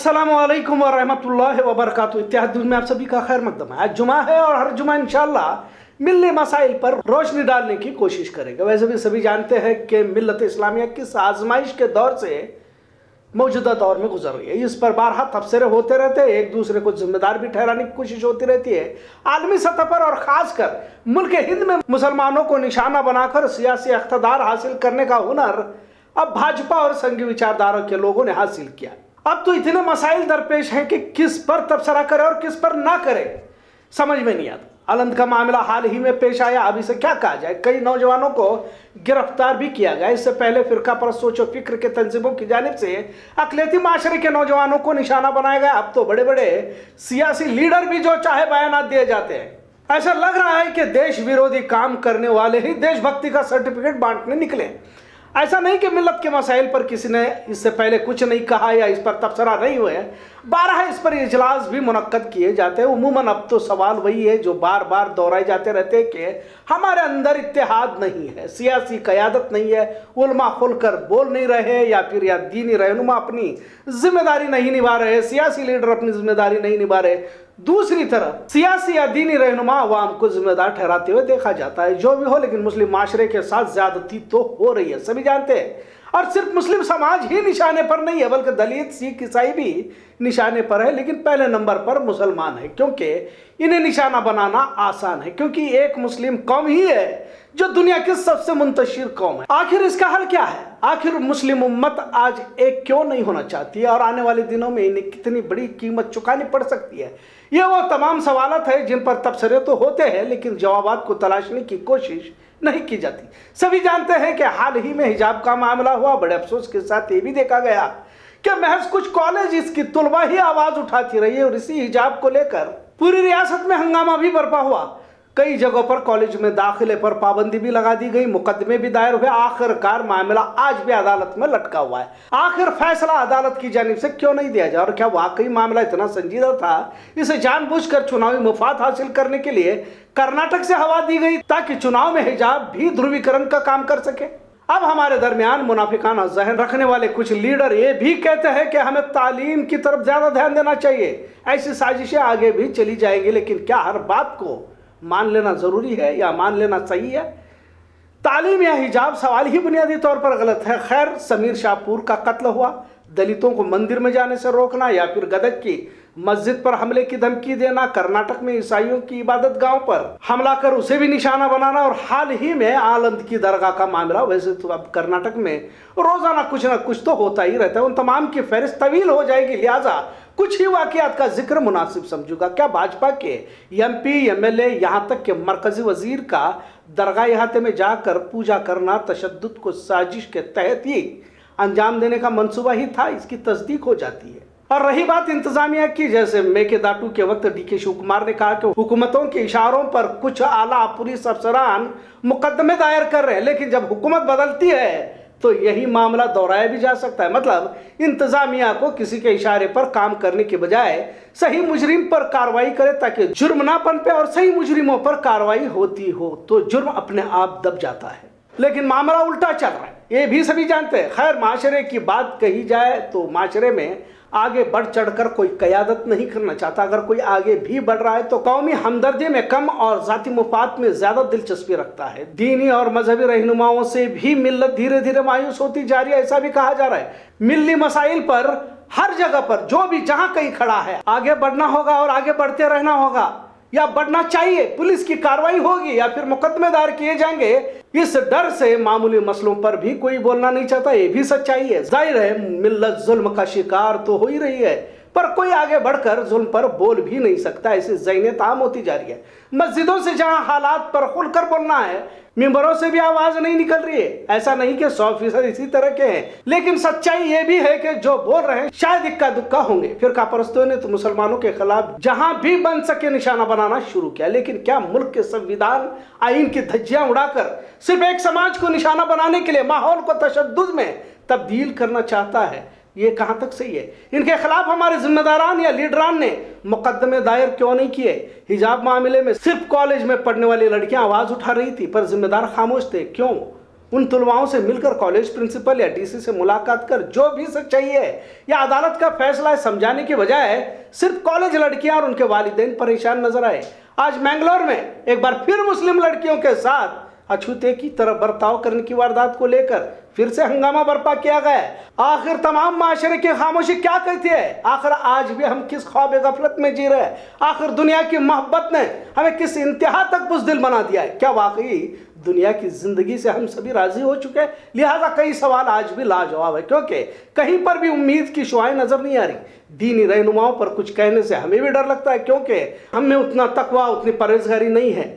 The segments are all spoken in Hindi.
अस्सलाम वालेकुम व रहमतुल्लाहि व बरकातुहू। इत्तेहाद न्यूज़ में आप सभी का खैर मकदम है। आज जुमा है और हर जुमा इंशाअल्लाह मिल्ली मसाइल पर रोशनी डालने की कोशिश करेंगे। वैसे भी सभी जानते हैं कि मिल्लत इस्लामिया किस आजमाइश के दौर से मौजूदा दौर में गुजर रही है। इस पर बारहा तबसरे होते रहते हैं, एक दूसरे को जिम्मेदार भी ठहराने की कोशिश होती रहती है। आलमी सतह पर और ख़ासकर मुल्क हिंद में मुसलमानों को निशाना बनाकर सियासी इख्तिदार हासिल करने का हुनर अब भाजपा और संघी विचारधारा के लोगों ने हासिल किया। अब तो इतने मसाइल दरपेश हैं कि किस पर तबसरा करे और किस पर ना करे समझ में नहीं आता। अलंद का मामला हाल ही में पेश आया, अब इसे क्या कहा जाए। कई नौजवानों को गिरफ्तार भी किया गया। इससे पहले फिरका परस्त सोच और फिक्र के तंजीमों की जानिब से अकलियती माशरे के नौजवानों को निशाना बनाया गया। अब तो बड़े बड़े सियासी लीडर भी जो चाहे बयानात दिए जाते हैं। ऐसा लग रहा है कि देश विरोधी काम करने वाले ही देशभक्ति का सर्टिफिकेट बांटने निकले। ऐसा नहीं कि मिल्लत के मसाइल पर किसी ने इससे पहले कुछ नहीं कहा या इस पर तबसरा नहीं हुए। 12 इस पर इजलास भी मुनक्कद किए जाते हैं। उमूमन अब तो सवाल वही है जो बार बार दोहराए जाते रहते हैं कि हमारे अंदर इत्तेहाद नहीं है, सियासी क़यादत नहीं है, उलमा खुलकर बोल नहीं रहे या फिर या दीनी रहनुमा अपनी जिम्मेदारी नहीं निभा रहे, सियासी लीडर अपनी जिम्मेदारी नहीं निभा रहे। दूसरी तरफ सियासी या दीनी रहनुमा अवाम को जिम्मेदार ठहराते हुए देखा जाता है। जो भी हो, लेकिन मुस्लिम माशरे के साथ ज्यादती तो हो रही है, सभी जानते हैं। और सिर्फ मुस्लिम समाज ही निशाने पर नहीं है, बल्कि दलित, सिख, ईसाई भी निशाने पर है। लेकिन पहले नंबर पर मुसलमान है, क्योंकि इन्हें निशाना बनाना आसान है, क्योंकि एक मुस्लिम कौम ही है जो दुनिया की सबसे मुंतशिर कौम है। आखिर इसका हल क्या है? आखिर मुस्लिम उम्मत आज एक क्यों नहीं होना चाहती है और आने वाले दिनों में इन्हें कितनी बड़ी कीमत चुकानी पड़ सकती है? ये वो तमाम सवालात है जिन पर तबसरे तो होते हैं, लेकिन जवाबात को तलाशने की कोशिश नहीं की जाती। सभी जानते हैं कि हाल ही में हिजाब का मामला हुआ। बड़े अफसोस के साथ ये भी देखा गया कि महज कुछ कॉलेज इसकी तुलबा ही आवाज उठाती रही है और इसी हिजाब को लेकर पूरी रियासत में हंगामा भी बरपा हुआ। कई जगहों पर कॉलेज में दाखिले पर पाबंदी भी लगा दी गई, मुकदमे भी दायर हुए। आखिरकार मामला आज भी अदालत में लटका हुआ है। आखिर फैसला अदालत की जानिब से क्यों नहीं दिया जाए? और क्या वाकई मामला इतना संजीदा था? इसे जानबूझकर चुनावी मुफाद हासिल करने के लिए कर्नाटक से हवा दी गई ताकि चुनाव में हिजाब भी ध्रुवीकरण का काम कर सके। अब हमारे दरमियान मुनाफिकाना जहन रखने वाले कुछ लीडर ये भी कहते हैं कि हमें तालीम की तरफ ज्यादा ध्यान देना चाहिए। ऐसी साजिशें आगे भी चली जाएंगी, लेकिन क्या हर बात को मान लेना जरूरी है या मान लेना सही है? तालीम या हिजाब सवाल ही बुनियादी तौर पर गलत है। खैर, समीर शाहपुर का कत्ल हुआ, दलितों को मंदिर में जाने से रोकना या फिर गदग की मस्जिद पर हमले की धमकी देना, कर्नाटक में ईसाइयों की इबादत गांव पर हमला कर उसे भी निशाना बनाना, और हाल ही में आलंद की दरगाह का मामला। वैसे तो अब कर्नाटक में रोजाना कुछ ना कुछ तो होता ही रहता है। उन तमाम की फहरिस्त तवील हो जाएगी, लिहाजा कुछ ही वाकयात का जिक्र मुनासिब समझूंगा। क्या भाजपा के एमपी, एमएलए, यहाँ तक के मरकजी वजीर का दरगाह इहाते में जाकर पूजा करना तशद्दुद को साजिश के तहत ही अंजाम देने का मंसूबा ही था? इसकी तस्दीक हो जाती है। और रही बात इंतजामिया की, जैसे मेकेदाटू के वक्त डीके शिव कुमार ने कहा कि हुकूमतों के इशारों पर कुछ आला पुलिस अफसरान मुकदमे दायर कर रहे हैं, लेकिन जब हुकूमत बदलती है तो यही मामला दोहराया भी जा सकता है। मतलब इंतजामिया को किसी के इशारे पर काम करने के बजाय सही मुजरिम पर कार्रवाई करे ताकि जुर्म ना पनपे, और सही मुजरिमों पर कार्रवाई होती हो तो जुर्म अपने आप दब जाता है। लेकिन मामला उल्टा चल रहा है, ये भी सभी जानते हैं। खैर, माशरे की बात कही जाए तो माशरे में आगे बढ़ चढ़कर कोई क़यादत नहीं करना चाहता। अगर कोई आगे भी बढ़ रहा है तो कौमी हमदर्दी में कम और जाती मुफाद में ज्यादा दिलचस्पी रखता है। दीनी और मजहबी रहनुमाओं से भी मिल्लत धीरे धीरे मायूस होती जा रही है, ऐसा भी कहा जा रहा है। मिल्ली मसाइल पर हर जगह पर जो भी जहां कहीं खड़ा है, आगे बढ़ना होगा और आगे बढ़ते रहना होगा, या बढ़ना चाहिए। पुलिस की कार्रवाई होगी या फिर मुकदमे दायर किए जाएंगे, इस डर से मामूली मसलों पर भी कोई बोलना नहीं चाहता। ये भी सच्चाई है। जाहिर है मिल्लत जुल्म का शिकार तो हो ही रही है, पर कोई आगे बढ़कर जुल्म पर बोल भी नहीं सकता। ऐसी ज़हनियत आम होती जा रही है। मस्जिदों से जहां हालात पर खुलकर बोलना है, मिंबरों से भी आवाज नहीं निकल रही है। ऐसा नहीं कि 100% इसी तरह के हैं, लेकिन सच्चाई ये भी है कि जो बोल रहे हैं शायद इक्का दुक्का होंगे। फिरका परस्तों ने तो मुसलमानों के खिलाफ जहां भी बन सके निशाना बनाना शुरू किया। लेकिन क्या मुल्क के संविधान, आईन की धज्जियां उड़ाकर सिर्फ एक समाज को निशाना बनाने के लिए माहौल को तशद्दुद में तब्दील करना चाहता है? ये कहाँ तक सही है? इनके खिलाफ हमारे जिम्मेदारान या लीडरान ने मुकदमे दायर क्यों नहीं किए? हिजाब मामले में सिर्फ कॉलेज में पढ़ने वाली लड़कियां आवाज उठा रही थी, पर जिम्मेदार खामोश थे। क्यों? उन तुलवाओं से मिलकर कॉलेज प्रिंसिपल या डीसी से मुलाकात कर जो भी सच्चाई है या अदालत का फैसला है समझाने की बजाय सिर्फ कॉलेज लड़कियां और उनके वालिदैन परेशान नजर आए। आज मैंगलोर में एक बार फिर मुस्लिम लड़कियों के साथ अछूते की तरह बर्ताव करने की वारदात को लेकर फिर से हंगामा बर्पा किया गया है। आखिर तमाम माशरे की खामोशी क्या कहती है? आखिर आज भी हम किस ख्वाब गफलत में जी रहे हैं? आखिर दुनिया की मोहब्बत ने हमें किस इंतहा तक बुज़दिल बना दिया है? क्या वाकई दुनिया की जिंदगी से हम सभी राजी हो चुके हैं? लिहाजा कई सवाल आज भी लाजवाब है, क्योंकि कहीं पर भी उम्मीद की शुआएं नजर नहीं आ रही। दीनी रहनुमाओं पर कुछ कहने से हमें भी डर लगता है, क्योंकि हम में उतना तकवा, उतनी परहेजगारी नहीं है।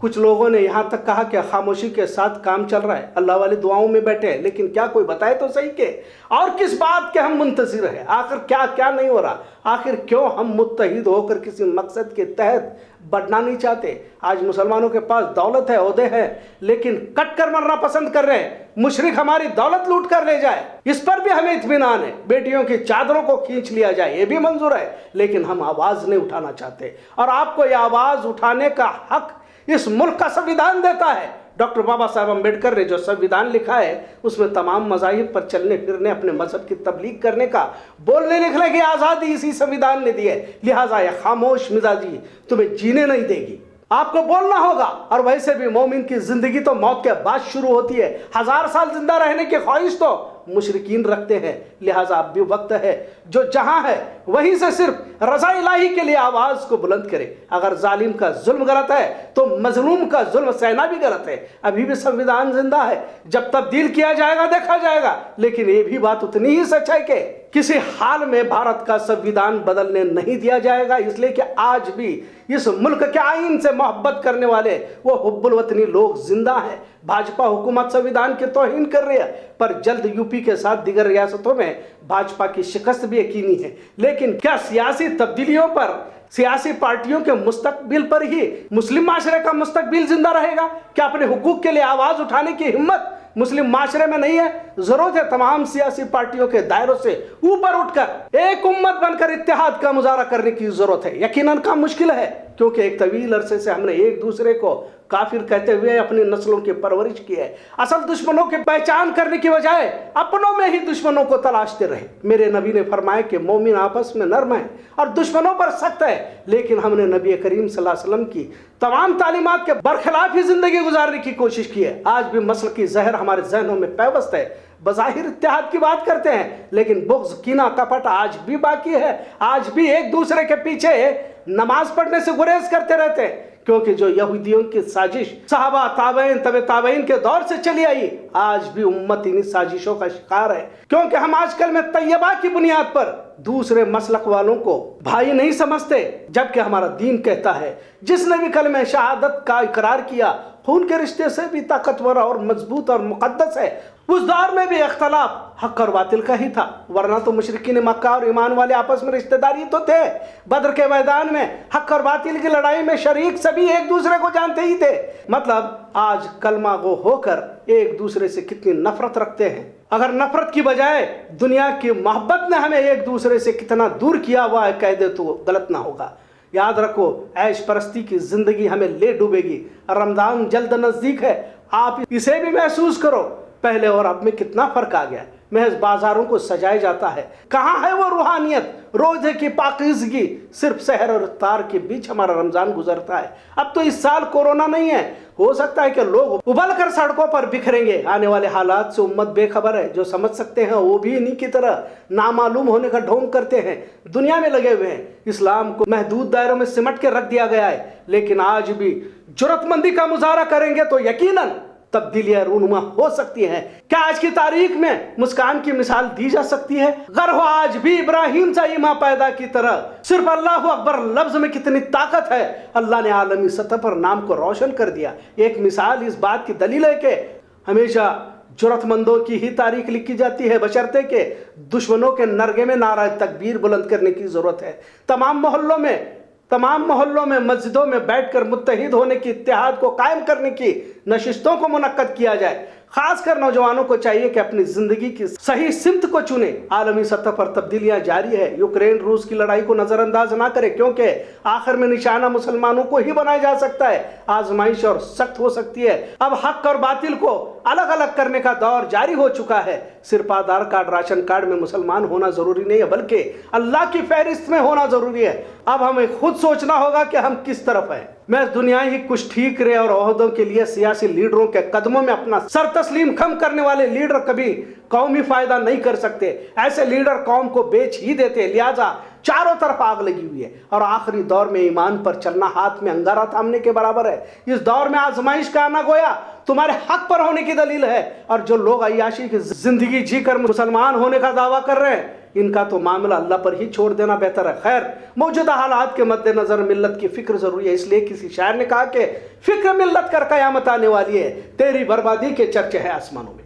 कुछ लोगों ने यहाँ तक कहा कि खामोशी के साथ काम चल रहा है, अल्लाह वाले दुआओं में बैठे हैं, लेकिन क्या कोई बताए तो सही के और किस बात के हम मुंतजिर हैं? आखिर क्या क्या नहीं हो रहा? आखिर क्यों हम मुत्तहिद होकर किसी मकसद के तहत बढ़ना नहीं चाहते? आज मुसलमानों के पास दौलत है, ओहदे हैं, लेकिन कट कर मरना पसंद कर रहे हैं। मुशरिक हमारी दौलत लूट कर ले जाए, इस पर भी हमें इत्मीनान है। बेटियों की चादरों को खींच लिया जाए, ये भी मंजूर है, लेकिन हम आवाज नहीं उठाना चाहते। और आपको यह आवाज उठाने का हक इस मुल्क का संविधान देता है। डॉक्टर बाबा साहब अम्बेडकर ने जो संविधान लिखा है उसमें तमाम मज़ाहिब पर चलने फिरने, अपने मजहब की तबलीग करने का, बोलने लिखने की आज़ादी इसी संविधान ने दी है। लिहाजा यह खामोश मिजाजी तुम्हें जीने नहीं देगी, आपको बोलना होगा। और वैसे भी मोमिन की जिंदगी तो मौत के बाद शुरू होती है। 1000 साल जिंदा रहने की ख्वाहिश तो मुशरिकीन रखते हैं। लिहाजा अब भी वक्त है जो जहां है वहीं से सिर्फ रज़ा इलाही के लिए आवाज को बुलंद करे। अगर जालिम का जुल्म गलत है तो मजलूम का जुल्म सहना भी गलत है। अभी भी संविधान जिंदा है, जब तब्दील किया जाएगा देखा जाएगा। लेकिन ये भी बात उतनी ही सच है कि किसी हाल में भारत का संविधान बदलने नहीं दिया जाएगा, इसलिए कि आज भी इस मुल्क के आईन से मोहब्बत करने वाले वो हुब्बुल वतनी लोग जिंदा हैं। भाजपा हुकूमत संविधान की तौहीन कर रही है, पर जल्द यूपी के साथ दीगर रियासतों में भाजपा की शिकस्त भी यकीनी है। लेकिन क्या सियासी तब्दीलियों पर, सियासी पार्टियों के मुस्तकबिल पर ही मुस्लिम माशरे का मुस्तकबिल जिंदा रहेगा? क्या अपने हुकूक के लिए आवाज उठाने की हिम्मत मुस्लिम माशरे में नहीं है? जरूरत है तमाम सियासी पार्टियों के दायरों से ऊपर उठकर एक उम्मत बनकर इत्तेहाद का मुजाहरा करने की जरूरत है। यकीनन काम मुश्किल है, क्योंकि एक तवील अरसे से हमने एक दूसरे को काफिर कहते हुए अपनी नस्लों की परवरिश की है। असल दुश्मनों की पहचान करने की बजाय अपनों में ही दुश्मनों को तलाशते रहे। मेरे नबी ने फरमाया कि मोमिन आपस में नर्म है और दुश्मनों पर सख्त है, लेकिन हमने नबी करीम सल्लल्लाहु अलैहि वसल्लम की तमाम तालीमात के बरखिलाफ ही जिंदगी गुजारने की कोशिश की है। आज भी मसल की जहर हमारे जहनों में पैवस्त है। बज़ाहिर इत्तेहाद की बात करते हैं, लेकिन बुग़्ज़, कीना, कपट आज भी बाकी है। आज भी एक दूसरे के पीछे नमाज पढ़ने से गुरेज करते रहते हैं, क्योंकि जो यहूदियों की साजिश सहाबा, ताबईन, तबे ताबईन के दौर से चली आई, आज भी उम्मत इन्हीं साजिशों का शिकार है। क्योंकि हम आजकल में तैयबा की बुनियाद पर दूसरे मसलक वालों को भाई नहीं समझते, जबकि हमारा दीन कहता है जिसने भी कलमे शहादत का इकरार किया खून के रिश्ते से भी ताकतवर और मजबूत और मुकद्दस है। उस दौर में भी इख्तलाफ हक और बातिल का ही था, वरना तो मुशरिकीन मक्का और ईमान वाले आपस में रिश्तेदारी तो थे। बदर के मैदान में हक और बातिल की लड़ाई में शरीक सभी एक दूसरे को जानते ही थे। मतलब आज कलमा गो होकर एक दूसरे से कितनी नफरत रखते हैं। अगर नफरत की बजाय दुनिया की मोहब्बत ने हमें एक दूसरे से कितना दूर किया हुआ है कह दे तो गलत ना होगा। याद रखो, ऐश परस्ती की जिंदगी हमें ले डूबेगी। रमजान जल्द नजदीक है, आप इसे भी महसूस करो। पहले और अब में कितना फर्क आ गया। महज बाजारों को सजाया जाता है, कहाँ है वो रूहानियत, रोजे की पाकीज़गी? सिर्फ सहर और इफ्तार के बीच हमारा रमजान गुजरता है। अब तो इस साल कोरोना नहीं है, हो सकता है कि लोग उबल कर सड़कों पर बिखरेंगे। आने वाले हालात से उम्मत बेखबर है। जो समझ सकते हैं वो भी इन्हीं की तरह नामालूम होने का ढोंग करते हैं, दुनिया में लगे हुए हैं। इस्लाम को महदूद दायरों में सिमट के रख दिया गया है, लेकिन आज भी जुर्रतमंदी का मुजाहरा करेंगे तो यकीनन तब्दीलियां रूनुमा हो सकती है। क्या आज की तारीख में मुस्कान की मिसाल दी जा सकती है? गर हो आज भी इब्राहिम सा ईमा पैदा की तरह। सिर्फ अल्लाह अकबर लफ्ज में कितनी ताकत है। अल्लाह ने आलमी सतह पर नाम को रोशन कर दिया। एक मिसाल इस बात की दलील है कि हमेशा जुर्रतमंदों की ही तारीख लिखी जाती है, बशर्ते के दुश्मनों के नरगे में नारा तकबीर बुलंद करने की जरूरत है। तमाम मोहल्लों में मस्जिदों में बैठकर मुत्तहिद होने की, इत्तेहाद को कायम करने की नशिस्तों को मुनक्कद किया जाए। खासकर नौजवानों को चाहिए कि अपनी जिंदगी की सही सिमत को चुने। आलमी सतह पर तब्दीलियां जारी है, यूक्रेन रूस की लड़ाई को नजरअंदाज ना करे, क्योंकि आखिर में निशाना मुसलमानों को ही बनाया जा सकता है। आजमाइश और सख्त हो सकती है। अब हक और बातिल को अलग अलग करने का दौर जारी हो चुका है। सिर्फ आधार कार्ड राशन कार्ड में मुसलमान होना जरूरी नहीं है, बल्कि अल्लाह की फहरिस्त में होना जरूरी है। अब हमें खुद सोचना होगा कि हम किस तरफ हैं। मैं दुनिया ही कुछ ठीक रहे और ओहदों के लिए सियासी लीडरों के कदमों में अपना सर तस्लीम खम करने वाले लीडर कभी कौमी फायदा नहीं कर सकते। ऐसे लीडर कौम को बेच ही देते। लिहाजा चारों तरफ आग लगी हुई है और आखिरी दौर में ईमान पर चलना हाथ में अंगारा थामने के बराबर है। इस दौर में आजमाइश का आना गोया तुम्हारे हक पर होने की दलील है, और जो लोग अय्याशी की जिंदगी जीकर मुसलमान होने का दावा कर रहे हैं, इनका तो मामला अल्लाह पर ही छोड़ देना बेहतर है। खैर, मौजूदा हालात के मद्देनजर मिल्लत की फिक्र जरूरी है। इसलिए किसी शायर ने कहा कि फिक्र मिल्लत कर कयामत आने वाली है, तेरी बर्बादी के चर्चे हैं आसमानों में।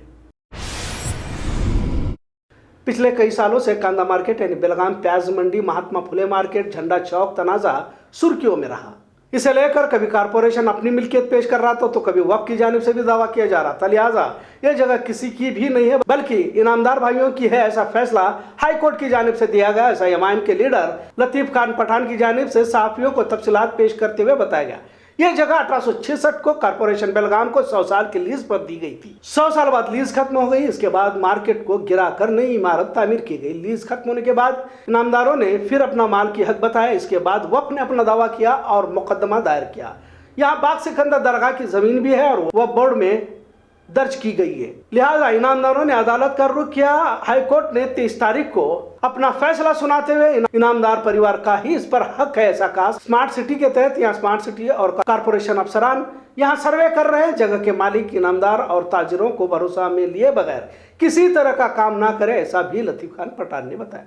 पिछले कई सालों से कांदा मार्केट यानी बेलगाम प्याज मंडी, महात्मा फुले मार्केट, झंडा चौक तनाजा सुर्खियों में रहा। इसे लेकर कभी कारपोरेशन अपनी मिल्कियत पेश कर रहा था, तो कभी वक्फ की जानिब से भी दावा किया जा रहा था। लिहाजा यह जगह किसी की भी नहीं है, बल्कि इनामदार भाइयों की है। ऐसा फैसला हाई कोर्ट की जानिब से दिया गया। ऐसा एमआईएम के लीडर लतीफ खान पठान की जानिब से सहाफियों को तफसीलात पेश करते हुए बताया गया। यह जगह 1866 को कारपोरेशन बेलगाम को 100 साल की लीज पर दी गई थी। 100 साल बाद लीज खत्म हो गई। इसके बाद मार्केट को गिराकर नई इमारत तामीर की गई। लीज खत्म होने के बाद इनामदारों ने फिर अपना माल की हक बताया। इसके बाद वक्फ ने अपना दावा किया और मुकदमा दायर किया। यहाँ बाग सिकंदर दरगाह की जमीन भी है और वह बोर्ड में दर्ज की गई है। लिहाजा इनामदारों ने अदालत का रुख किया। हाईकोर्ट ने 23 तारीख को अपना फैसला सुनाते हुए इनामदार परिवार का ही इस पर हक है ऐसा कहा। स्मार्ट सिटी के तहत यहाँ स्मार्ट सिटी और कारपोरेशन अफसरान यहाँ सर्वे कर रहे हैं। जगह के मालिक इनामदार और ताजिरों को भरोसा में लिए बगैर किसी तरह का काम ना करे, ऐसा भी लतीफ खान पठान ने बताया।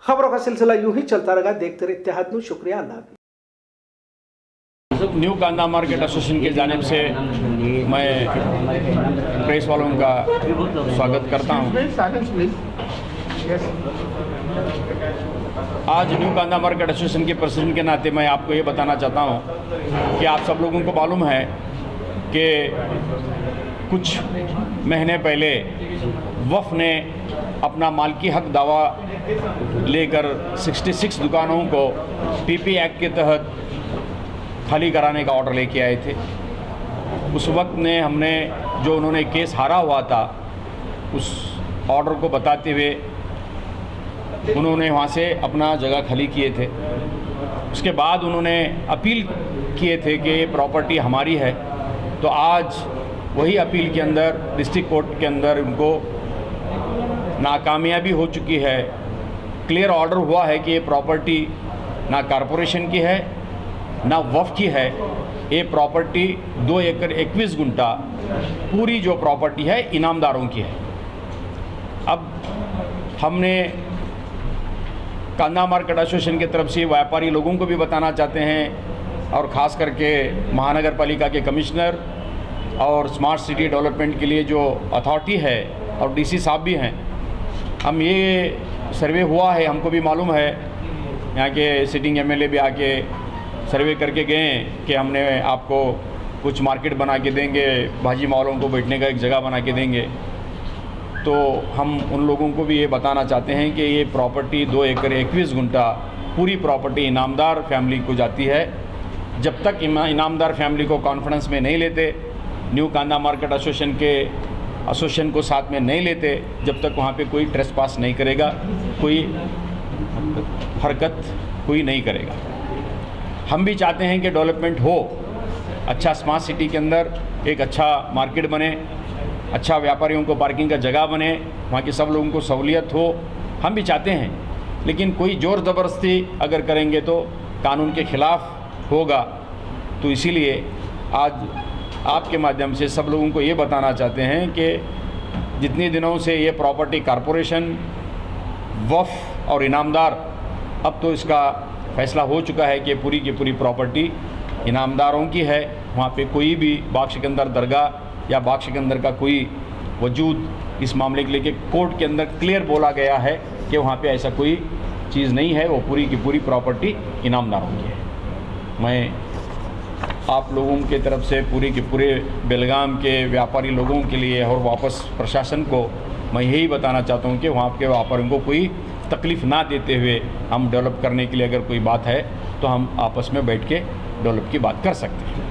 खबरों का सिलसिला यूं ही चलता रहेगा। देखते रहे इत्तेहाद न्यूज़। शुक्रिया। अल्लाह। न्यू कांदा मार्केट एसोसिएशन की जानिब से मैं प्रेस वालों का स्वागत करता हूं। आज न्यू कांदा मार्केट एसोसिएशन के प्रेसिडेंट के नाते मैं आपको ये बताना चाहता हूं कि आप सब लोगों को मालूम है कि कुछ महीने पहले वफ़ ने अपना मालकी हक दावा लेकर 66 दुकानों को पीपी एक्ट के तहत खाली कराने का ऑर्डर लेके आए थे। उस वक्त ने हमने जो उन्होंने केस हारा हुआ था उस ऑर्डर को बताते हुए उन्होंने वहाँ से अपना जगह खाली किए थे। उसके बाद उन्होंने अपील किए थे कि ये प्रॉपर्टी हमारी है। तो आज वही अपील के अंदर डिस्ट्रिक्ट कोर्ट के अंदर उनको नाकामयाबी हो चुकी है। क्लियर ऑर्डर हुआ है कि ये प्रॉपर्टी ना कारपोरेशन की है ना वफ़ की है। ये प्रॉपर्टी 2 एकड़ 21 गुंठा पूरी जो प्रॉपर्टी है इनामदारों की है। अब हमने कांदा मार्केट एसोसिएशन की तरफ से व्यापारी लोगों को भी बताना चाहते हैं और ख़ास करके महानगर पालिका के कमिश्नर और स्मार्ट सिटी डेवलपमेंट के लिए जो अथॉरिटी है और डीसी साहब भी हैं। हम ये सर्वे हुआ है, हमको भी मालूम है, यहाँ के सिटिंग एमएलए भी आके सर्वे करके गए कि हमने आपको कुछ मार्केट बना के देंगे, भाजी मालों को बैठने का एक जगह बना के देंगे। तो हम उन लोगों को भी ये बताना चाहते हैं कि ये प्रॉपर्टी 2 एकड़ 21 गुंठा पूरी प्रॉपर्टी इनामदार फैमिली को जाती है। जब तक इनामदार फैमिली को कॉन्फ्रेंस में नहीं लेते, न्यू कांदा मार्केट एसोसिएशन को साथ में नहीं लेते, जब तक वहाँ पे कोई ट्रेसपास नहीं करेगा, कोई हरकत कोई नहीं करेगा। हम भी चाहते हैं कि डेवलपमेंट हो, अच्छा स्मार्ट सिटी के अंदर एक अच्छा मार्केट बने, अच्छा व्यापारियों को पार्किंग का जगह बने, वहाँ के सब लोगों को सहूलियत हो। हम भी चाहते हैं, लेकिन कोई ज़ोर ज़बरदस्ती अगर करेंगे तो कानून के ख़िलाफ़ होगा। तो इसीलिए आज आपके माध्यम से सब लोगों को ये बताना चाहते हैं कि जितने दिनों से ये प्रॉपर्टी कारपोरेशन, वफ़ और इनामदार, अब तो इसका फैसला हो चुका है कि पूरी की पूरी प्रॉपर्टी इनामदारों की है। वहाँ पे कोई भी बाग सिकंदर दरगाह या बाग सिकंदर का कोई वजूद इस मामले के लेके कोर्ट के अंदर क्लियर बोला गया है कि वहाँ पे ऐसा कोई चीज़ नहीं है। वो पूरी की पूरी प्रॉपर्टी इनामदारों की है। मैं आप लोगों की तरफ से पूरे के पूरे बेलगाम के व्यापारी लोगों के लिए और वापस प्रशासन को मैं यही बताना चाहता हूँ कि वहाँ के व्यापारियों को कोई तकलीफ़ ना देते हुए हम डेवलप करने के लिए अगर कोई बात है तो हम आपस में बैठ के डेवलप की बात कर सकते हैं।